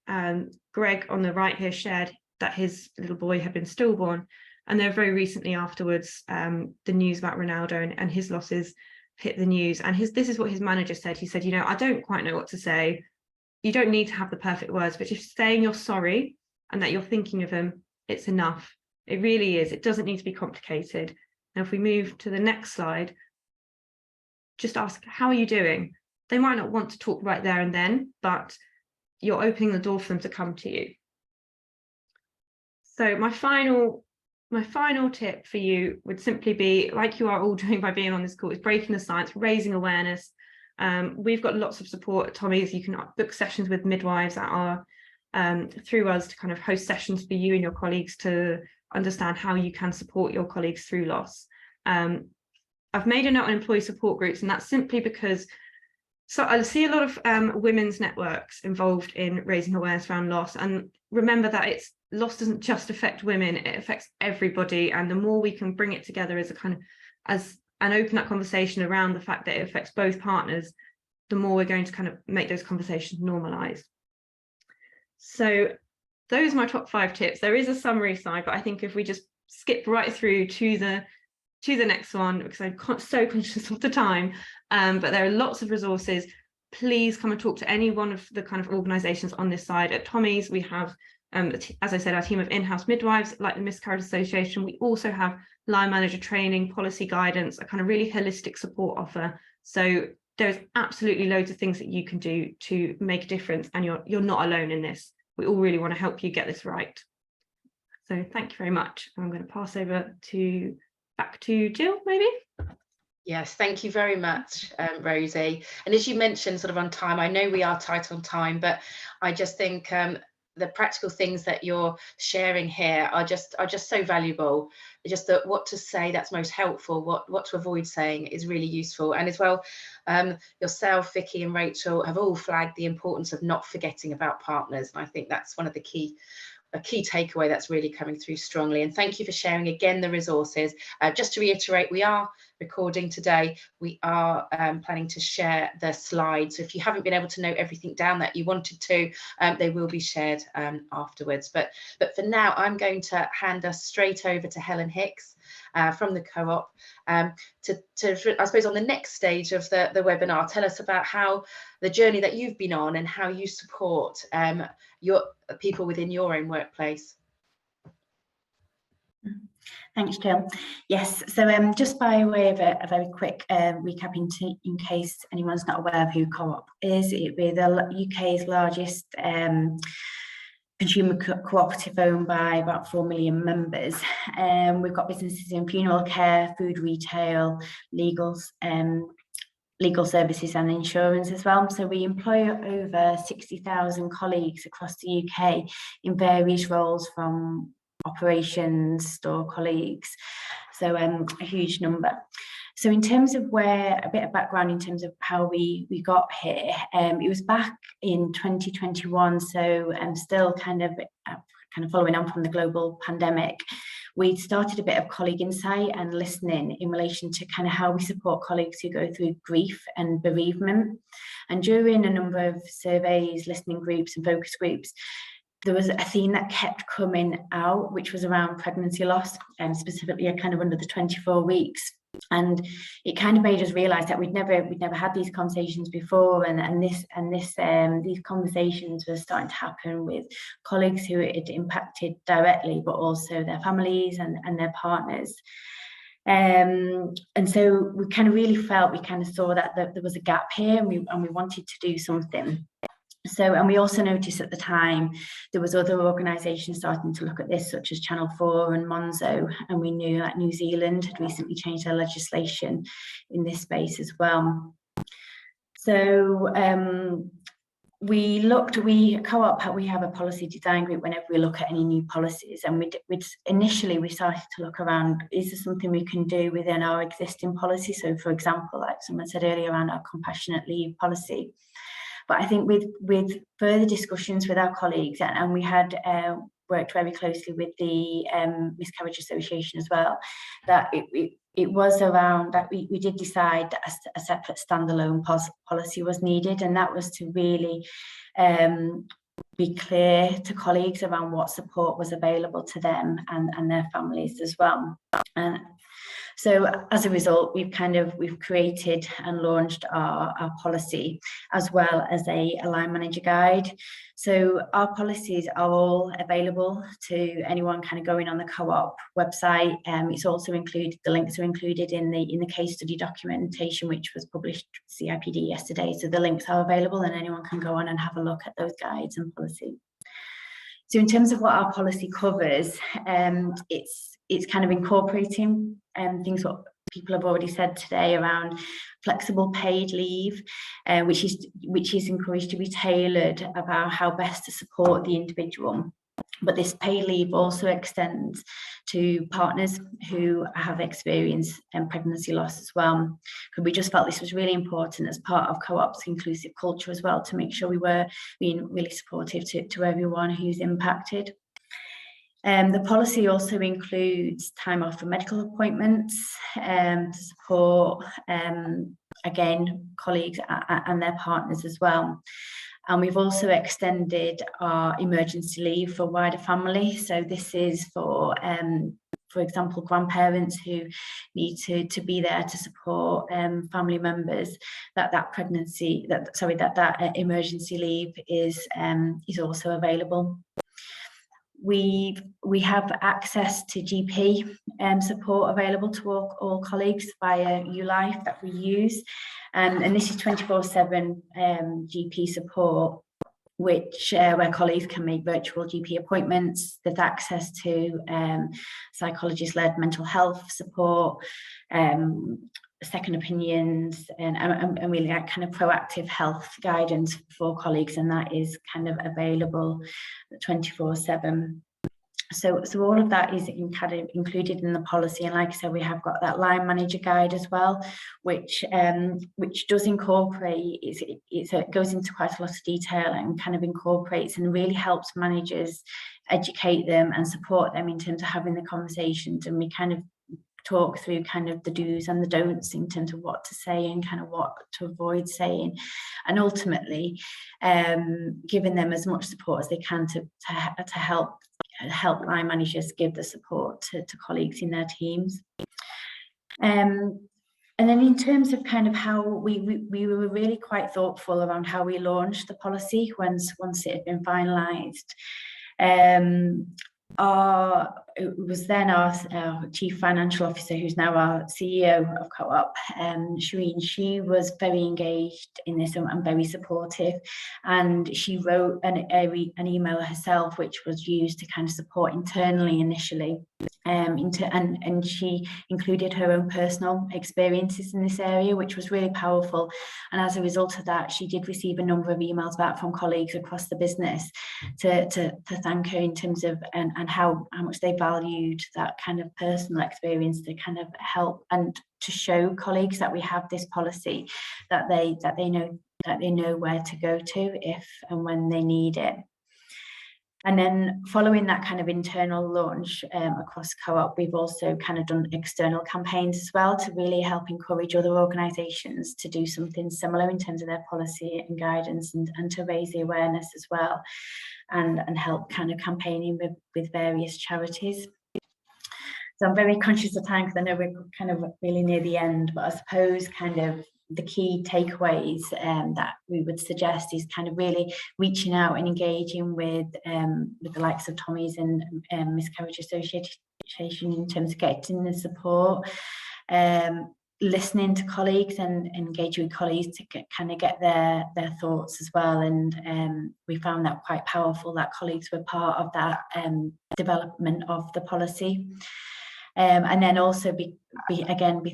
Greg on the right here shared that his little boy had been stillborn, and then very recently afterwards, the news about Ronaldo and his losses hit the news. And this is what his manager said. He said, you know, I don't quite know what to say. You don't need to have the perfect words, but just saying you're sorry and that you're thinking of him, it's enough. It really is. It doesn't need to be complicated. Now, if we move to the next slide, just ask, how are you doing? They might not want to talk right there and then, but you're opening the door for them to come to you. So my final tip for you would simply be, like you are all doing by being on this call, is breaking the silence, raising awareness. We've got lots of support at Tommy's. You can book sessions with midwives that are through us to kind of host sessions for you and your colleagues to understand how you can support your colleagues through loss. I've made a note on employee support groups, and that's simply because I see a lot of women's networks involved in raising awareness around loss. And remember that loss doesn't just affect women, it affects everybody. And the more we can bring it together and open that conversation around the fact that it affects both partners, the more we're going to kind of make those conversations normalized. So those are my top 5 tips. There is a summary slide, but I think if we just skip right through to the next one, because I'm so conscious of the time, but there are lots of resources. Please come and talk to any one of the kind of organisations on this side. At Tommy's, we have, as I said, our team of in-house midwives, like the Miscarriage Association. We also have line manager training, policy guidance, a kind of really holistic support offer. So there's absolutely loads of things that you can do to make a difference, and you're not alone in this. We all really want to help you get this right. So thank you very much. I'm going to pass over back to Jill, maybe. Yes, thank you very much, Rosie. And as you mentioned, sort of on time, I know we are tight on time, but I just think the practical things that you're sharing here are just so valuable. Just that what to say that's most helpful, what to avoid saying is really useful. And as well, yourself, Vicki and Rachel have all flagged the importance of not forgetting about partners. And I think that's one of the key takeaway that's really coming through strongly. And thank you for sharing again the resources. Just to reiterate, we are recording today. We are planning to share the slides. So if you haven't been able to note everything down that you wanted to, they will be shared afterwards. But for now, I'm going to hand us straight over to Helen Hicks from the Co-op to, I suppose, on the next stage of the webinar, tell us about how the journey that you've been on and how you support your people within your own workplace. Thanks, Jill. Yes, so just by way of a very quick recap in case anyone's not aware of who Co-op is, we're the UK's largest consumer cooperative owned by about 4 million members. We've got businesses in funeral care, food retail, legal services and insurance as well. So we employ over 60,000 colleagues across the UK in various roles, from operations, store colleagues, so a huge number. So in terms of a bit of background in terms of how we got here, it was back in 2021, so still kind of following on from the global pandemic. We started a bit of colleague insight and listening in relation to kind of how we support colleagues who go through grief and bereavement. And during a number of surveys, listening groups and focus groups, there was a theme that kept coming out, which was around pregnancy loss, and specifically kind of under the 24 weeks. And it kind of made us realise that we'd never had these conversations before, and these conversations were starting to happen with colleagues who it impacted directly, but also their families and their partners. And so we kind of really felt, we kind of saw that there was a gap here, and we wanted to do something. So, and we also noticed at the time there was other organisations starting to look at this, such as Channel 4 and Monzo, and we knew that New Zealand had recently changed their legislation in this space as well. So Co-op, we have a policy design group whenever we look at any new policies, and initially we started to look around, is there something we can do within our existing policy? So for example, like someone said earlier, around our compassionate leave policy. But I think with further discussions with our colleagues, and we had worked very closely with the Miscarriage Association as well, that it was around that we did decide that a separate standalone policy was needed, and that was to really be clear to colleagues around what support was available to them and their families as well. So as a result, we've created and launched our policy, as well as a line manager guide. So our policies are all available to anyone kind of going on the Co-op website. It's also included, the links are included in the case study documentation, which was published CIPD yesterday. So the links are available and anyone can go on and have a look at those guides and policies. So in terms of what our policy covers, it's kind of incorporating things what people have already said today around flexible paid leave, which is encouraged to be tailored about how best to support the individual. But this paid leave also extends to partners who have experienced pregnancy loss as well. Because we just felt this was really important as part of Co-op's inclusive culture as well, to make sure we were being really supportive to everyone who's impacted. The policy also includes time off for medical appointments to support, again, colleagues and their partners as well. And we've also extended our emergency leave for wider family. So this is for example, grandparents who need to be there to support family members. That emergency leave is also available. We have access to GP support available to all colleagues via ULife that we use, and this is 24/7 GP support, which where colleagues can make virtual GP appointments. There's access to psychologist-led mental health support, second opinions, and really that kind of proactive health guidance for colleagues, and that is kind of available 24/7. So all of that is included in the policy, and like I said, we have got that line manager guide as well, which does incorporate, it goes into quite a lot of detail and kind of incorporates and really helps managers educate them and support them in terms of having the conversations, and we kind of talk through kind of the do's and the don'ts in terms of what to say and kind of what to avoid saying, and ultimately giving them as much support as they can to help line managers give the support to colleagues in their teams. And then in terms of kind of how we were really quite thoughtful around how we launched the policy once it had been finalised. It was then our Chief Financial Officer, who's now our CEO of Co-op, Shireen. She was very engaged in this and very supportive, and she wrote an email herself, which was used to kind of support internally initially. And she included her own personal experiences in this area, which was really powerful. And as a result of that, she did receive a number of emails back from colleagues across the business to thank her in terms of and how much they valued that kind of personal experience to kind of help and to show colleagues that we have this policy, that they know where to go to if and when they need it. And then following that kind of internal launch across Co-op, we've also kind of done external campaigns as well to really help encourage other organisations to do something similar in terms of their policy and guidance, and to raise the awareness as well, and help kind of campaigning with various charities. So I'm very conscious of time because I know we're kind of really near the end, but I suppose kind of the key takeaways that we would suggest is kind of really reaching out and engaging with the likes of Tommy's and Miscarriage Association in terms of getting the support, listening to colleagues and engaging with colleagues to get their thoughts as well. And we found that quite powerful that colleagues were part of that development of the policy. And then also be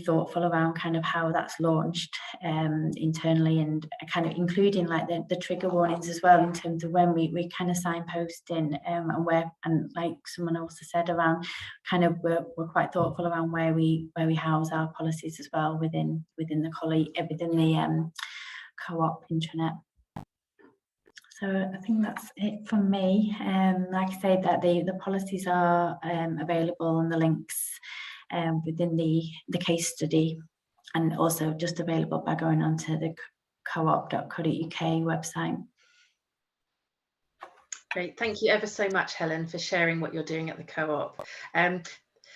thoughtful around kind of how that's launched internally, and kind of including like the trigger warnings as well in terms of when we kind of signposting and where, and like someone also said around kind of we're quite thoughtful around where we house our policies as well within the Co-op intranet. So I think that's it from me. Like I said, that the policies are available and the links within the case study, and also just available by going onto the coop.co.uk website. Great, thank you ever so much, Helen, for sharing what you're doing at the Co-op.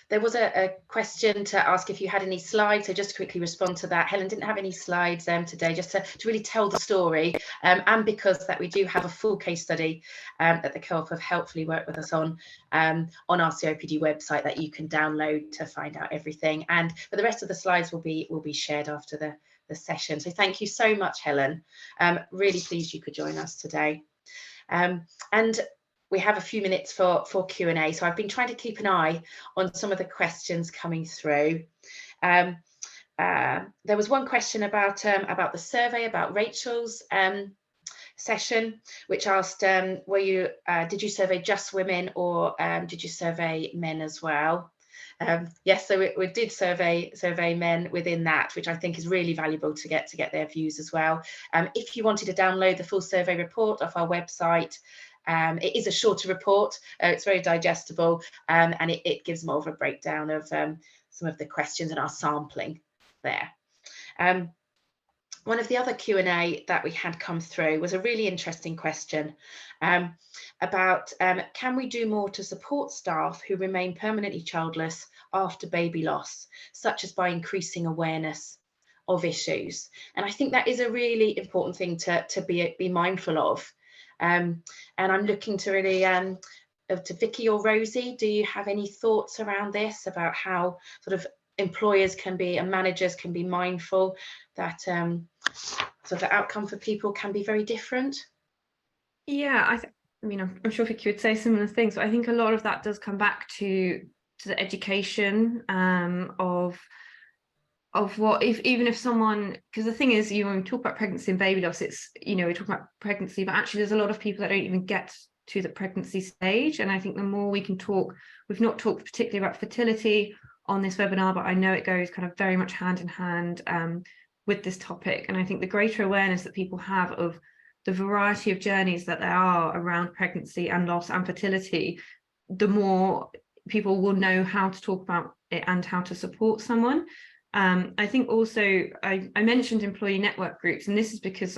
There was a question to ask if you had any slides, so just to quickly respond to that. Helen didn't have any slides today, just to really tell the story, and because that we do have a full case study that the Co-op have helpfully worked with us on our COPD website that you can download to find out everything. But the rest of the slides will be shared after the session. So thank you so much, Helen. Really pleased you could join us today. And we have a few minutes for Q&A, so I've been trying to keep an eye on some of the questions coming through. There was one question about the survey, about Rachel's session, which asked, did you survey just women, or did you survey men as well? Yes, so we did survey men within that, which I think is really valuable to get their views as well. If you wanted to download the full survey report off our website, it is a shorter report, it's very digestible, and it gives more of a breakdown of some of the questions and our sampling there. One of the other Q&A that we had come through was a really interesting question about can we do more to support staff who remain permanently childless after baby loss, such as by increasing awareness of issues? And I think that is a really important thing to be mindful of. And I'm looking to really to Vicki or Rosie, do you have any thoughts around this, about how sort of employers can be and managers can be mindful that sort of the outcome for people can be very different? Yeah, I mean, I'm sure Vicki would say similar things, but I think a lot of that does come back to the education of what even if someone, because the thing is, when we talk about pregnancy and baby loss, it's, we talk about pregnancy, but actually there's a lot of people that don't even get to the pregnancy stage. And I think the more we can talk, we've not talked particularly about fertility on this webinar, but I know it goes kind of very much hand in hand with this topic. And I think the greater awareness that people have of the variety of journeys that there are around pregnancy and loss and fertility, the more people will know how to talk about it and how to support someone. I think also I mentioned employee network groups, and this is because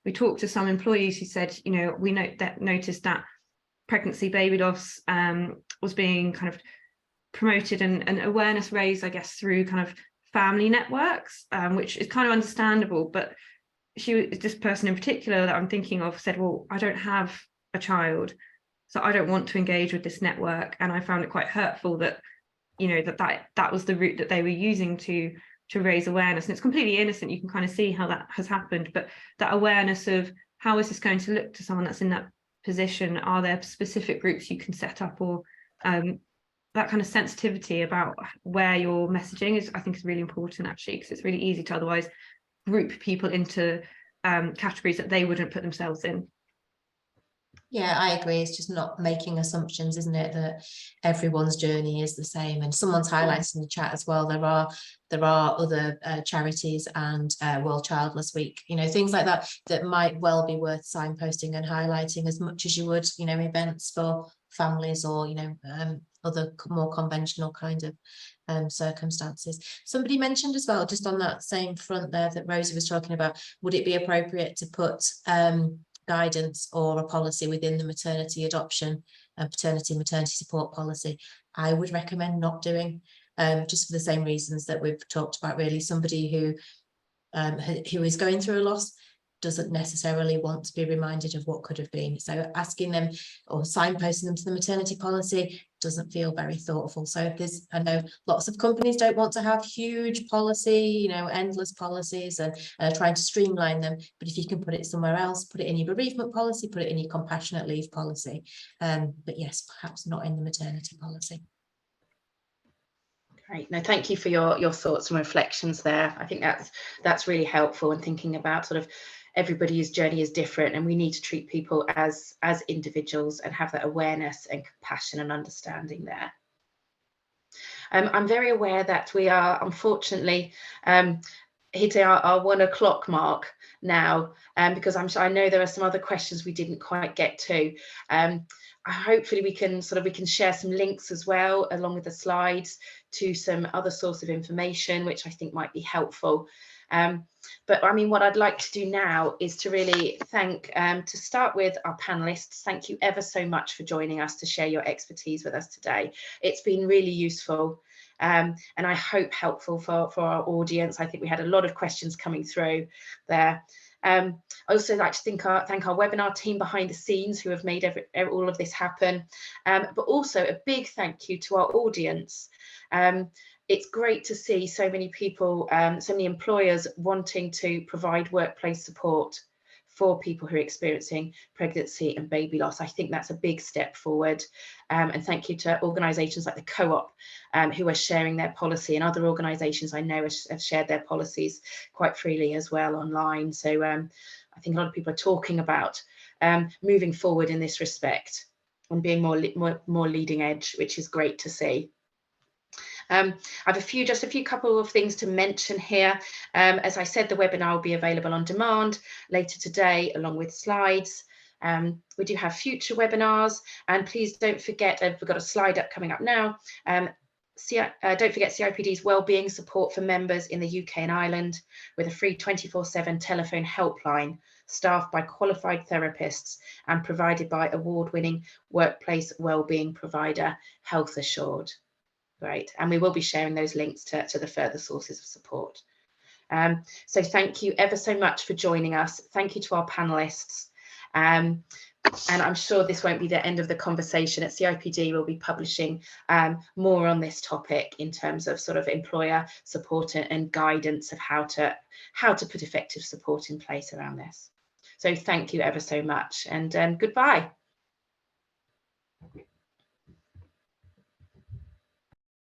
we talked to some employees who said, we noticed that pregnancy, baby loss was being kind of promoted and awareness raised, I guess, through kind of family networks, which is kind of understandable. But this person in particular that I'm thinking of said, well, I don't have a child, so I don't want to engage with this network. And I found it quite hurtful that that was the route that they were using to raise awareness. And it's completely innocent. You can kind of see how that has happened, but that awareness of how is this going to look to someone that's in that position? Are there specific groups you can set up, or that kind of sensitivity about where your messaging is, I think is really important, actually, because it's really easy to otherwise group people into categories that they wouldn't put themselves in. Yeah, I agree. It's just not making assumptions, isn't it, that everyone's journey is the same. And someone's highlighted in the chat as well, there are other charities and World Childless Week, things like that might well be worth signposting and highlighting as much as you would, events for families or, other more conventional kind of circumstances. Somebody mentioned as well, just on that same front there that Rosie was talking about, would it be appropriate to put guidance or a policy within the maternity adoption and maternity support policy? I would recommend not doing, just for the same reasons that we've talked about. Really, somebody who is going through a loss doesn't necessarily want to be reminded of what could have been. So asking them or signposting them to the maternity policy doesn't feel very thoughtful. So I know lots of companies don't want to have huge policy, endless policies, and trying to streamline them. But if you can put it somewhere else, put it in your bereavement policy, put it in your compassionate leave policy. But yes, perhaps not in the maternity policy. Great. No, thank you for your thoughts and reflections there. I think that's really helpful in thinking about sort of everybody's journey is different, and we need to treat people as individuals and have that awareness and compassion and understanding there. I'm very aware that we are unfortunately hitting our 1 o'clock mark now, because I know there are some other questions we didn't quite get to. Hopefully we can share some links as well along with the slides to some other source of information which I think might be helpful. But I mean, what I'd like to do now is to really thank, to start with, our panelists. Thank you ever so much for joining us to share your expertise with us today. It's been really useful, and I hope helpful for our audience. I think we had a lot of questions coming through there. I also like to thank our webinar team behind the scenes who have made all of this happen, but also a big thank you to our audience. It's great to see so many people, so many employers wanting to provide workplace support for people who are experiencing pregnancy and baby loss. I think that's a big step forward. And thank you to organisations like the Co-op who are sharing their policy, and other organisations I know have shared their policies quite freely as well online. So I think a lot of people are talking about moving forward in this respect and being more leading edge, which is great to see. I have just a few couple of things to mention here. As I said, the webinar will be available on demand later today, along with slides. We do have future webinars, and please don't forget, we've got a slide coming up now. Don't forget CIPD's wellbeing support for members in the UK and Ireland, with a free 24/7 telephone helpline staffed by qualified therapists and provided by award-winning workplace wellbeing provider Health Assured. Great, and we will be sharing those links to the further sources of support. So thank you ever so much for joining us. Thank you to our panelists. And I'm sure this won't be the end of the conversation. At CIPD, we'll be publishing more on this topic in terms of sort of employer support and guidance of how to put effective support in place around this. So thank you ever so much, and goodbye.